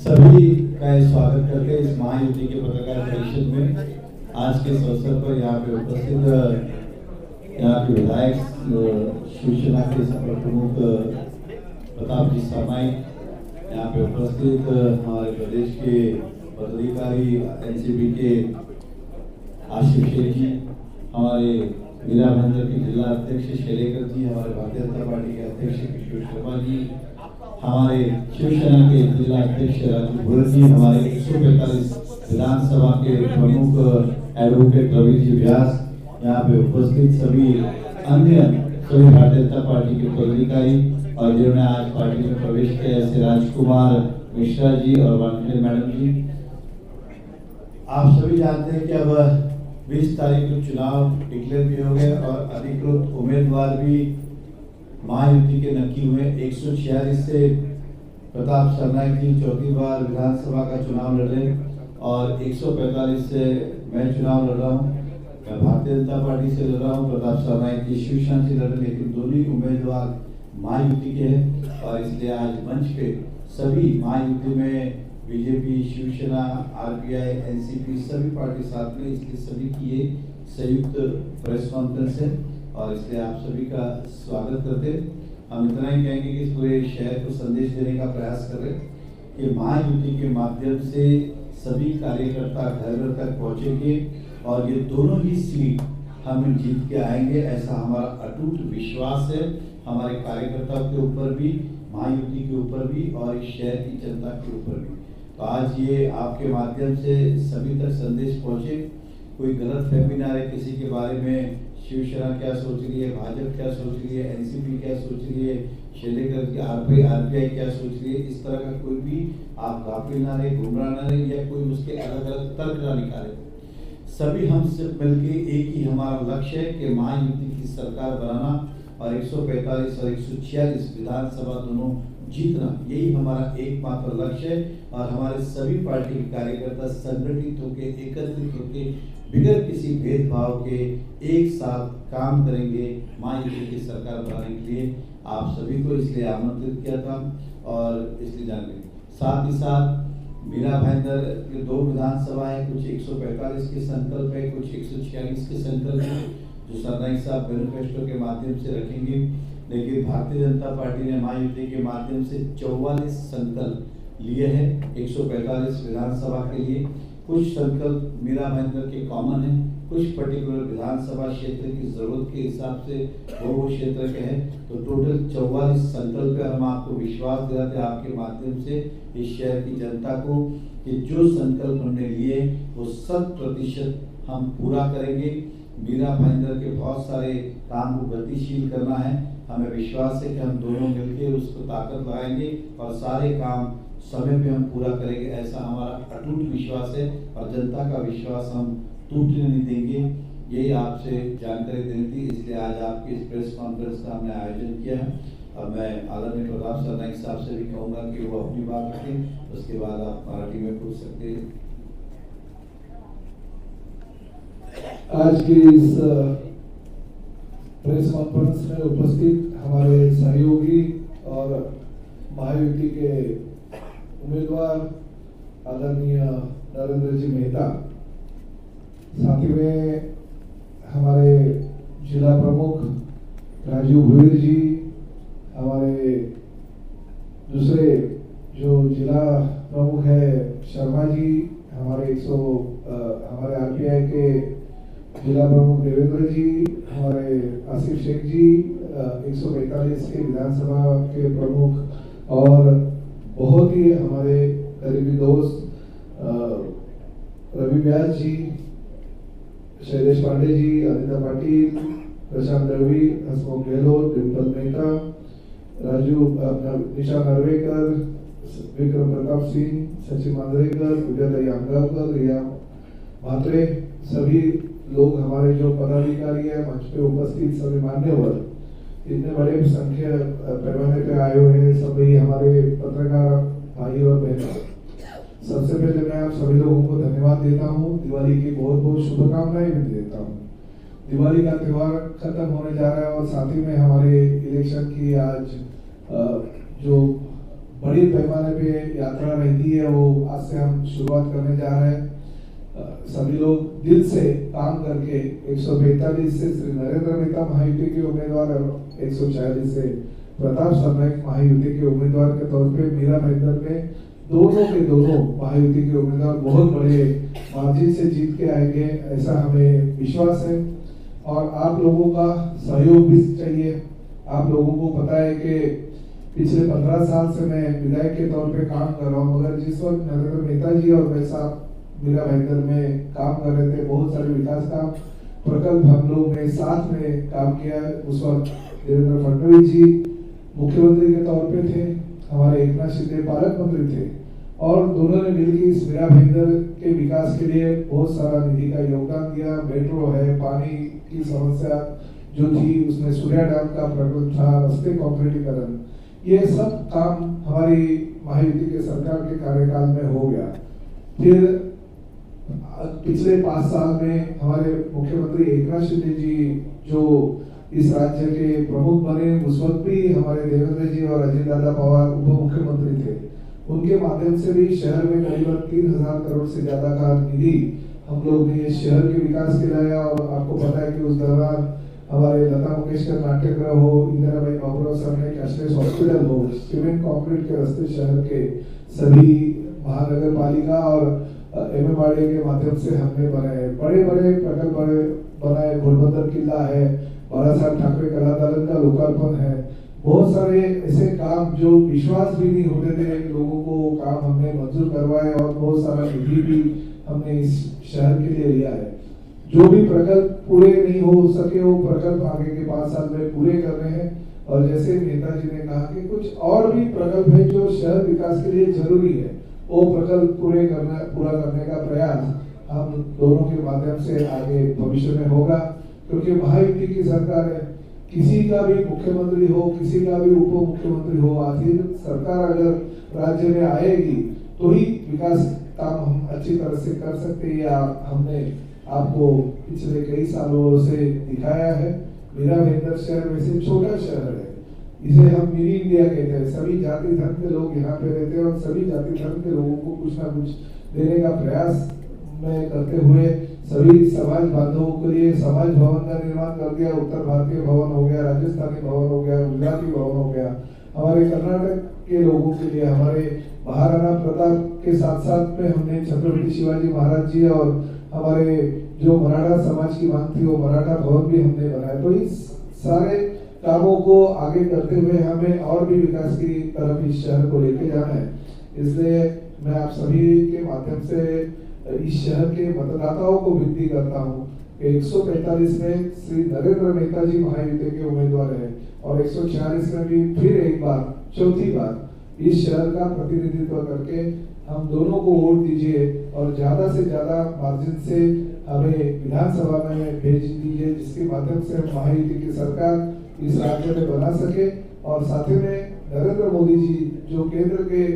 सभी का स्वागत करते हैं इस महायुति के पत्रकार परिषद में। आज के इस अवसर पर यहाँ पे उपस्थित यहाँ के विधायक शिवसेना के प्रमुख प्रताप जी सरनाई, यहाँ पे उपस्थित हमारे प्रदेश के पदाधिकारी एनसीपी के आशीष शेख जी, हमारे मीरा भाईंदर के जिला अध्यक्ष शैलेकर जी, हमारे भारतीय जनता पार्टी के अध्यक्ष किशोर शर्मा जी, हमारे शिवसेना के जिला अध्यक्ष राजू भोर जी, हमारे 145 विधानसभा के प्रमुख एडवोकेट रवि जी व्यास, यहाँ पे उपस्थित सभी अन्य सभी भारतीय जनता पार्टी के पदाधिकारी और जिन्होंने आज पार्टी में प्रवेश किया, जैसे राजकुमार मिश्रा जी और वानखेड़े मैडम जी। आप सभी जानते हैं कि अब 20 तारीख को चुनाव डिक्लेयर भी हो गए और अधिकृत उम्मीदवार भी महायुति के नक्की हुए। 146 से प्रताप सरनाई जी चौथी बार विधानसभा का चुनाव लड़ रहे और 145 से मैं चुनाव लड़ रहा हूँ। मैं भारतीय जनता पार्टी से लड़ रहा हूँ, प्रताप सरनाई जी शिवसेना से लड़ रहे, लेकिन दोनों ही उम्मीदवार महायुति के हैं और इसलिए आज मंच पे सभी महायुति में बीजेपी, शिवसेना, आरपीआई, एनसीपी सभी पार्टी साथ में, इसलिए सभी की ये संयुक्त प्रेस कॉन्फ्रेंस है और इसलिए आप सभी का स्वागत करते हैं। हम इतना ही कहेंगे कि इस पूरे शहर को संदेश देने का प्रयास कर रहे हैं कि महायुति के माध्यम से सभी कार्यकर्ता घर घर तक पहुंचेंगे और ये दोनों ही सीट हम जीत के आएंगे, ऐसा हमारा अटूट विश्वास है। हमारे कार्यकर्ताओं के ऊपर भी, महायुति के ऊपर भी और इस शहर की जनता के ऊपर भी। तो आज ये आपके माध्यम से सभी तक संदेश पहुंचे, कोई गलत फहमी ना रहे किसी के बारे में। शिवसेना क्या सोच रही है, भाजपा क्या सोच रही है, एनसीपी क्या सोच रही है, शैलेकर की आरपीआई क्या सोच रही है, इस तरह का कोई भी आप गाफिल ना रहे, गुमराह ना रहे या कोई उसके अलग अलग तर्क ना निकाले। सभी हम सिर्फ मिलके एक ही हमारा लक्ष्य है कि महायुति की सरकार बनाना और 145 और 146 विधानसभा दोनों जीतना, यही हमारा एकमात्र लक्ष्य है। और हमारे सभी पार्टी के कार्यकर्ता संगठित होकर, एकत्रित होकर, बिगैर किसी भेदभाव के एक साथ काम करेंगे महायुति की सरकार बनाने के लिए। आप सभी को इसलिए आमंत्रित किया था और इसलिए जान लें। साथ ही साथ मीरा भाईंदर के 2 विधानसभा है, कुछ 145 के संकल्प है, कुछ 146 के संकल्प है, जो सरनाई साहब मैनिफेस्टो के माध्यम से रखेंगे। लेकिन भारतीय जनता पार्टी ने महायुति के माध्यम से 44 संकल्प लिए हैं 145 विधानसभा के लिए। कुछ संकल्प मीरा भाईंदर के कॉमन है, कुछ पर्टिकुलर विधानसभा क्षेत्र की जरूरत के हिसाब से वो क्षेत्र के हैं। तो टोटल 44 संकल्प है। हम आपको विश्वास दिलाते हैं आपके माध्यम से इस शहर की जनता को कि जो संकल्प हमने लिए वो 100% हम पूरा करेंगे। मीरा भाईंदर के बहुत सारे काम को गतिशील करना है, हमें विश्वास है कि हम दोनों मिलकर उसको ताकत लगाएंगे और सारे काम समय पे हम पूरा करेंगे, ऐसा हमारा अटूट विश्वास है और जनता का विश्वास हम टूटने नहीं देंगे। यही आपसे जानकारी देनी थी, इसलिए आज आपकी इस प्रेस कॉन्फ्रेंस का हमने आयोजन किया है। अब मैं आदरणीय प्रताप सरनाई साहब से भी कहूँगा कि वो अपनी बात रखें, उसके बाद आप मराठी में पूछ सकते हैं। आज की इस प्रेस कॉन्फ्रेंस में उपस्थित हमारे सहयोगी और महायुति के उम्मीदवार आदरणीय नरेंद्र जी मेहता, साथ ही में हमारे जिला प्रमुख राजू भोर जी, हमारे दूसरे जो जिला प्रमुख है शर्मा जी, हमारे हमारे आरपीआई के जिला प्रमुख देवेंद्र जी, हमारे आशीष शेख जी, 145 के विधानसभा के प्रमुख और बहुत ही हमारे करीबी दोस्त रवि व्यास जी, शैलेश पांडे जी, अनिता पाटिल, प्रशांत दळवी, हसमुख गहलोत, डिम्पल मेहता, राजू निशा नार्वेकर, विक्रम प्रताप सिंह, सचिन मांजरेकर, विजयताई आंगावकर, रिया म्हात्रे, सभी लोग हमारे जो पदाधिकारी है, मंच पे उपस्थित सभी मान्यवर, इतने बड़े संख्या पैमाने पे आए हुए हैं सभी हमारे पत्रकार भाई और बहनों। सबसे पहले मैं आप सभी लोगों को धन्यवाद देता हूँ, दिवाली की बहुत बहुत शुभकामनाएं भी देता हूँ। दिवाली का त्योहार खत्म होने जा रहा है और साथ ही में हमारे इलेक्शन की आज जो बड़ी पैमाने पे यात्रा रहती है, वो आज से हम शुरुआत करने जा रहे हैं। सभी लोग दिल से काम करके 145 से श्री नरेंद्र मेहता महायुति के उम्मीदवार और 146 से प्रताप सरनाईक महायुति के उम्मीदवार के तौर पे मीरा भाईंदर में दोनों के दोनों महायुति के उम्मीदवार बहुत बड़े मार्जिन से जीत के आएंगे, ऐसा हमें विश्वास है। और आप लोगों का सहयोग भी चाहिए। आप लोगों को पता है कि पिछले 15 साल से मैं विधायक के तौर पे काम कर रहा हूँ, मगर जिस वक्त नरेंद्र मेहता जी और मैं साहब मीरा भाईंदर में काम कर रहे थे, बहुत सारे विकास काम प्रकल्प हम लोग ने साथ में काम किया। उस वक्त देवेंद्र फडणवीस जी मुख्यमंत्री के तौर पे थे, हमारे एकनाथ शिंदे पालक मंत्री थे, और दोनों ने मिलकर इस मीरा भाईंदर के विकास के लिए बहुत सारा निधि का योगदान दिया। मेट्रो है, पानी की समस्या जो थी उसमें सूर्या डैम का प्रकल्प था, रास्ते कॉन्क्रीटीकरण, ये सब काम हमारी महायुति के सरकार के कार्यकाल में हो गया। फिर पिछले 5 साल में हमारे मुख्यमंत्री एकनाथ शिंदे जी जो इस राज्य के प्रमुख बने, उस वक्त भी हमारे देवेंद्र जी और अजीत दादा पवार उप मुख्यमंत्री थे। उनके माध्यम से भी शहर में करीबन 3000 करोड़ से ज्यादा का निधि हम लोग ने शहर के विकास के लाया। और आपको पता है कि उस दौरान हमारे लता मंगेशकर नाट्यगृह हो, इंदिराबाई बाबूराव साहब कैशलेस हॉस्पिटल हो, सीमेंट कंक्रीट के रास्ते शहर के सभी महानगर पालिका और एमएमआरडीए के माध्यम से हमने बनाए। बड़े बड़े प्रकल्प बनाए। घोड़बंदर किला है, बाला साहब ठाकरे कला दालन का लोकार्पण है, बहुत सारे ऐसे काम जो विश्वास भी नहीं होते थे लोगों को, काम हमने मंजूर करवाए और बहुत सारा निधि भी हमने इस शहर के लिए लिया है। जो भी प्रकल्प पूरे नहीं हो सके वो प्रकल्प आगे के 5 साल में पूरे करने हैं। और जैसे नेताजी ने कहा कि कुछ और भी प्रकल्प है जो शहर विकास के लिए जरूरी है, वो प्रकल्प पूरा करने का प्रयास हम दोनों के माध्यम से आगे भविष्य में होगा। क्योंकि महायुति की सरकार है, किसी का भी मुख्यमंत्री हो, किसी का भी उप मुख्यमंत्री हो, आखिर सरकार अगर राज्य में आएगी तो ही विकास काम हम अच्छी तरह से कर सकते हैं। या हमने आपको पिछले कई सालों से दिखाया है। मीरा भाईंदर शहर वैसे छोटा शहर है, इसे हम मिनी इंडिया कहते हैं। सभी जाति धर्म के लोग यहाँ पे रहते हैं और सभी जाति धर्म के लोगों को कुछ ना कुछ देने का प्रयास में करते हुए सभी समाज बांधवों के लिए समाज भवन का निर्माण कर दिया। उत्तर भारतीय भवन हो गया, राजस्थानी भवन हो गया, गुजराती भवन हो गया। हमारे कर्नाटक के लोगों के लिए हमारे महाराणा प्रताप के साथ साथ में हमने छत्रपति शिवाजी महाराज जी और हमारे जो मराठा समाज की मांग थी वो मराठा भवन भी हमने बनाया। तो इस सारे कामों को आगे करते हुए हमें और भी विकास की तरफ इस शहर को लेके जाना है। इसलिए मैं आप सभी के माध्यम से इस शहर के मतदाताओं को विनती करता हूँ कि 145 में श्री नरेंद्र मेहता जी महायुति के उम्मीदवार हैं और 146 में भी फिर एक बार, चौथी बार इस शहर का प्रतिनिधित्व करके हम दोनों को वोट दीजिए और ज्यादा से ज्यादा मार्जिन से हमें विधानसभा में भेज दीजिए, जिसके माध्यम से हम महायुति की सरकार इस राज्य में बना सके। और साथ ही में नरेंद्र मोदी जी जो केंद्र के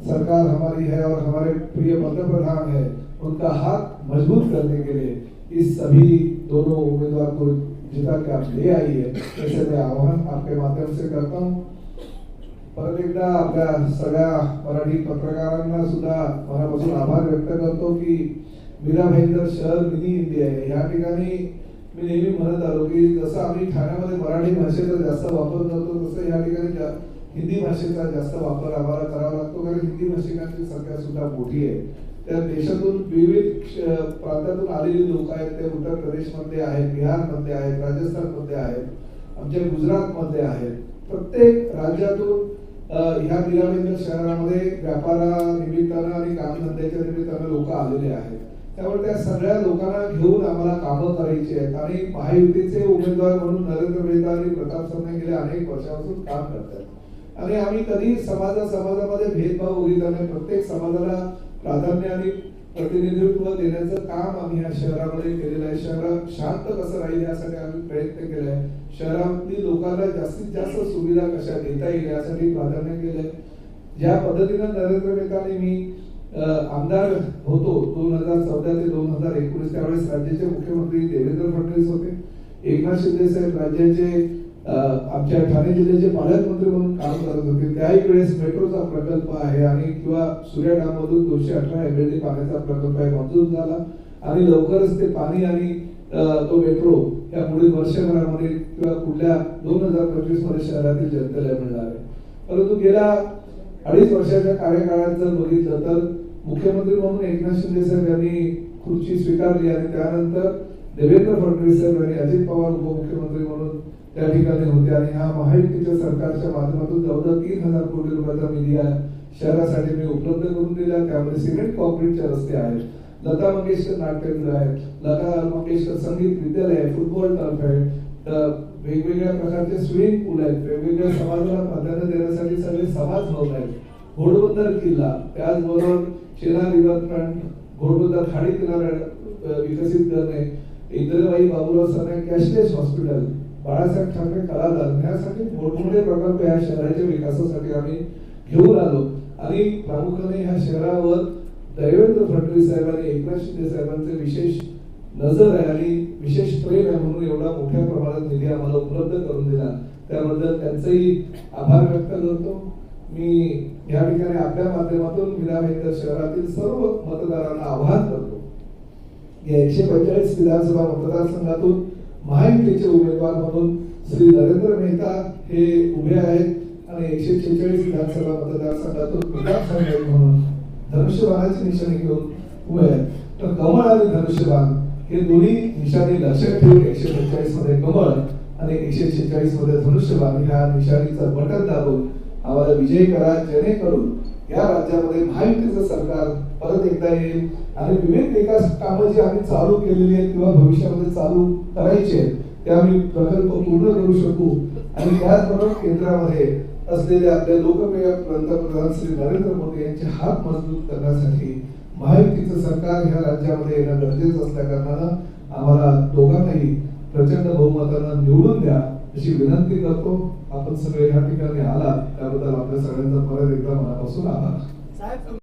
सरकार हमारी है और हमारे प्रिय पंतप्रधान है, उनका हाथ मजबूत करने के लिए इस सभी दोनों उम्मीदवार को जिता के आप ले आइए, ऐसे मैं आह्वान आपके माध्यम से करता हूँ। परत एकदा आपल्या सगळ्या मराठी पत्रकारांना सुद्धा मनापासून आभार व्यक्त करतो की मीरा भाईंदर शहर मिनी इंडिया आहे। या ठिकाणी मी नेहमी म्हणत आलो की जसं आम्ही ठाण्यामध्ये मराठी भाषेचा जास्त वापर करतो, तसं या ठिकाणी हिंदी भाषेचा जास्त वापर आम्हाला करावा लागतो, कारण हिंदी भाषिकांची संख्या सुद्धा मोठी आहे। त्या देशातून विविध प्रांतातून आलेली लोक आहेत, ते उत्तर प्रदेश मध्ये आहेत, बिहार मध्ये आहेत, राजस्थान मध्ये आहेत, आमच्या गुजरात मध्ये आहेत। प्रत्येक राज्यातून ह्या मीरा भाईंदर शहरामध्ये व्यापारानिमित्तानं आणि कामधंद्याच्या निमित्तानं लोक आलेले आहेत। त्यामुळे त्या सगळ्या लोकांना घेऊन आम्हाला कामं करायची आहेत आणि महायुतीचे उमेदवार म्हणून नरेंद्र मेहता आणि प्रताप सरनाईक गेल्या अनेक वर्षांपासून काम करतात आणि आम्ही कधी समाजामध्ये भेदभाव करीत नाही। प्रत्येक समाजाला प्राधान्य आणि प्रतिनिधित्व देण्याचं काम आम्ही या शहरामध्ये केलेलं आहे। शहर शांत कसं राहील यासाठी आम्ही प्रयत्न केलाय। शहरातील लोकांना जास्तीत जास्त सुविधा कशा देता येईल यासाठी प्राधान्य केलंय। ज्या पद्धतीने नरेंद्र मेहतांनी मी आमदार होतो 2014 ते 2019 त्यावेळेस राज्याचे मुख्यमंत्री देवेंद्र फडणवीस होते, एकनाथ शिंदे साहेब राज्याचे आमच्या ठाणे जिल्ह्याचे पालकमंत्री म्हणून काम करत होते. त्याही वेळेस मेट्रोचा प्रकल्प आहे आणि किंवा सूर्या डॅम मधून 218 MLD पाण्याचा प्रकल्प आहे मंजूर झाला आणि लवकरच ते पाणी आणि तो मेट्रो या पुढील वर्षभरामध्ये किंवा पुढल्या 2025 मध्ये शहरातील जनतेला मिळणार आहे. परंतु गेल्या 2.5 वर्षाच्या कार्यकाळात जर बघितलं तर मुख्यमंत्री म्हणून एकनाथ शिंदे साहेब यांनी खुर्ची स्वीकारली आणि त्यानंतर देवेंद्र फडणवीस साहेब यांनी अजित पवार उपमुख्यमंत्री म्हणून त्या ठिकाणी होते आणि ह्या महायुतीच्या सरकारच्या माध्यमातून जवळजवळ 3,000 कोटी रुपयाचा निधी शहरासाठी मी उपलब्ध करून दिला. त्यामध्ये सिमेंट कॉन्क्रीटचे रस्ते आहेत, लता मंगेशकर नाट्यगृह आहे, लता मंगेशकर संगीत विद्यालय आहे, फुटबॉल टर्फ आहे, वेगवेगळ्या प्रकारचे स्विमिंग पूल आहेत, वेगवेगळ्या समाजाला प्राधान्य देण्यासाठी सगळे समाज भवन आहेत, घोडबंदर किल्ला, त्याचबरोबर शेना रिव्हरफ्रंट, घोडबंदर खाडी किनारा विकसित करणे, इंदिराबाई बाबूराव सरनाईक कॅशलेस हॉस्पिटल, बाळासाहेब ठाकरे कलादालन यासाठी मोठमोठे प्रकल्प या शहराच्या विकासासाठी आम्ही घेऊन आलो आणि प्रामुख्याने ह्या शहरावर देवेंद्र फडणवीस साहेब आणि एकनाथ शिंदे साहेबांचे विशेष नजर आहे आणि विशेष प्रेम आहे म्हणून एवढा मोठ्या प्रमाणात निधी आम्हाला उपलब्ध करून दिला. त्याबद्दल त्यांचेही आभार व्यक्त करतो. मी या ठिकाणी आपल्या माध्यमातून विधानसभा शहरातील सर्व मतदारांना आवाहन करतो. या 145 विधानसभा मतदारसंघातून महायुतीचे उमेदवार म्हणून श्री नरेंद्र मेहता हे उभे आहेत आणि 146 विधानसभा मतदारसंघातून प्रताप साहेब म्हणून धनुष्यबाणाची निशाणी घेऊन उभे आहेत. तर कमळ आणि धनुष्यबाण हे दोन्ही निशाणी लक्षात ठेवून 145 मध्ये कमळ आणि 146 मध्ये धनुष्यबाण ह्या निशाणीचं बटन दाबून आम्हाला विजयी करा, जेणेकरून या राज्यामध्ये महायुतीचं सरकार परत एकदा येईल आणि विविध विकास कामं जी आम्ही चालू केलेली आहेत किंवा भविष्यामध्ये चालू करायची आहेत ते आम्ही प्रकल्प पूर्ण करू शकू आणि त्याचबरोबर केंद्रामध्ये असलेले आपले लोकप्रिय पंतप्रधान श्री नरेंद्र मोदी यांचे हात मजबूत करण्यासाठी महायुतीचं सरकार ह्या राज्यामध्ये येणं गरजेचं असल्या कारणानं आम्हाला दोघांनाही प्रचंड बहुमतानं निवडून द्या अशी विनंती करतो. आपण सगळे ह्या ठिकाणी आलात त्याबद्दल आपल्या सगळ्यांचा परत एकदा मनापासून आभार.